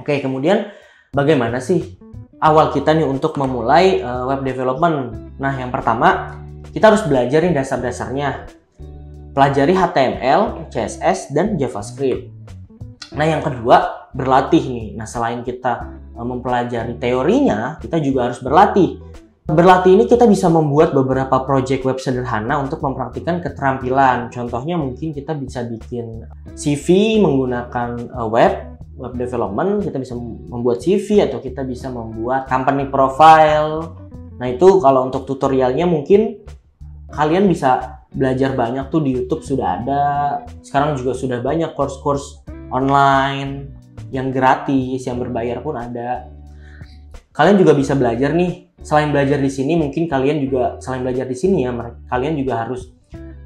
Oke, kemudian bagaimana sih awal kita nih untuk memulai web development? Nah, yang pertama kita harus belajar nih dasar-dasarnya. Pelajari HTML, CSS, dan JavaScript. Nah, yang kedua, berlatih nih. Nah, selain kita mempelajari teorinya, kita juga harus berlatih. Berlatih ini kita bisa membuat beberapa project web sederhana untuk mempraktikkan keterampilan. Contohnya mungkin kita bisa bikin CV menggunakan web development, kita bisa membuat CV atau kita bisa membuat company profile. Nah, itu kalau untuk tutorialnya mungkin kalian bisa belajar banyak tuh di YouTube sudah ada. Sekarang juga sudah banyak course-course online yang gratis, yang berbayar pun ada. Kalian juga bisa belajar nih. Selain belajar di sini, mungkin kalian juga selain belajar di sini ya, kalian juga harus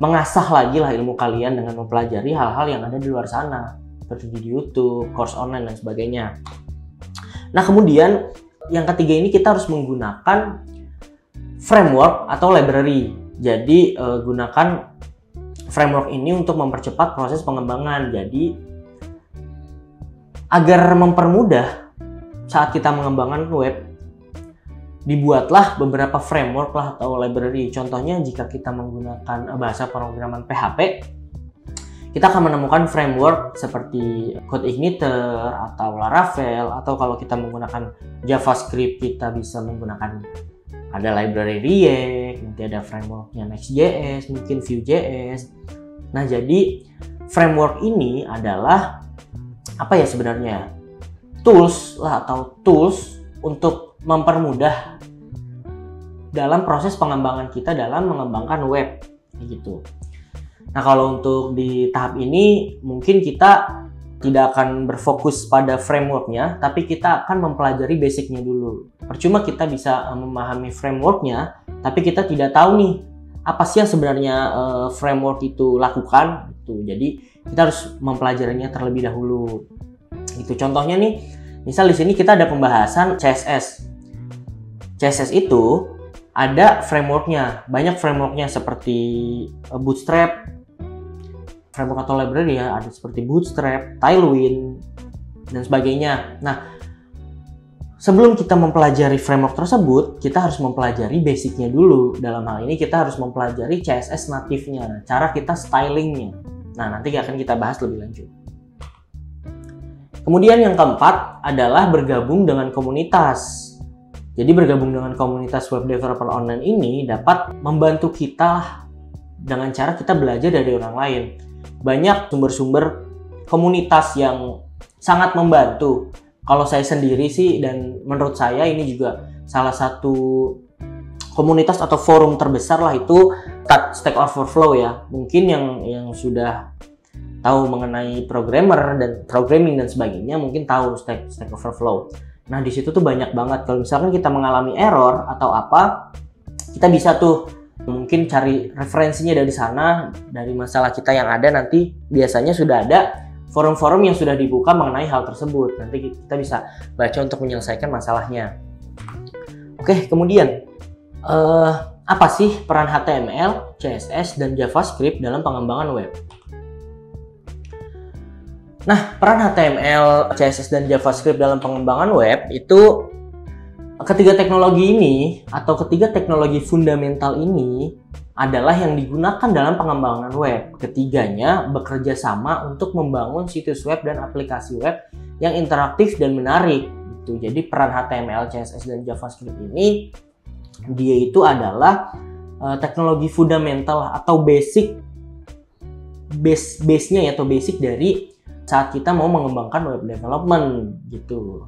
mengasah lagi lah ilmu kalian dengan mempelajari hal-hal yang ada di luar sana, seperti di YouTube, course online dan sebagainya. Nah, kemudian yang ketiga ini kita harus menggunakan framework atau library. Jadi gunakan framework ini untuk mempercepat proses pengembangan. Jadi agar mempermudah saat kita mengembangkan web, dibuatlah beberapa framework lah atau library. Contohnya jika kita menggunakan bahasa pemrograman PHP, kita akan menemukan framework seperti CodeIgniter atau Laravel, atau kalau kita menggunakan JavaScript kita bisa menggunakan ada library React, nanti ada frameworknya Next.js, mungkin Vue.js. Nah, jadi framework ini adalah apa ya sebenarnya? Tools lah atau tools untuk mempermudah dalam proses pengembangan kita dalam mengembangkan web gitu. Nah, kalau untuk di tahap ini mungkin kita tidak akan berfokus pada frameworknya, tapi kita akan mempelajari basicnya dulu. Percuma kita bisa memahami frameworknya, tapi kita tidak tahu nih apa sih yang sebenarnya framework itu lakukan. Gitu. Jadi kita harus mempelajarinya terlebih dahulu. Gitu. Contohnya nih, misal di sini kita ada pembahasan CSS. CSS itu ada frameworknya, banyak frameworknya seperti Bootstrap, framework atau library ya, ada seperti Bootstrap, Tailwind, dan sebagainya. Nah, sebelum kita mempelajari framework tersebut, kita harus mempelajari basicnya dulu. Dalam hal ini kita harus mempelajari CSS natifnya, cara kita stylingnya. Nah, nanti akan kita bahas lebih lanjut. Kemudian yang keempat adalah bergabung dengan komunitas. Jadi bergabung dengan komunitas web developer online ini dapat membantu kita dengan cara kita belajar dari orang lain. Banyak sumber-sumber komunitas yang sangat membantu. Kalau saya sendiri sih, dan menurut saya ini juga salah satu komunitas atau forum terbesar lah itu Stack Overflow ya. Mungkin yang sudah tahu mengenai programmer dan programming dan sebagainya mungkin tahu Stack Overflow. Nah, di situ tuh banyak banget. Kalau misalkan kita mengalami error atau apa, kita bisa tuh mungkin cari referensinya dari sana, dari masalah kita yang ada. Nanti biasanya sudah ada forum-forum yang sudah dibuka mengenai hal tersebut. Nanti kita bisa baca untuk menyelesaikan masalahnya. Oke, kemudian apa sih peran HTML, CSS, dan JavaScript dalam pengembangan web? Nah, peran HTML, CSS, dan JavaScript dalam pengembangan web itu ketiga teknologi ini atau ketiga teknologi fundamental ini adalah yang digunakan dalam pengembangan web. Ketiganya bekerja sama untuk membangun situs web dan aplikasi web yang interaktif dan menarik. Gitu. Jadi peran HTML, CSS, dan JavaScript ini dia itu adalah teknologi fundamental atau base-nya ya, atau basic dari saat kita mau mengembangkan web development gitu.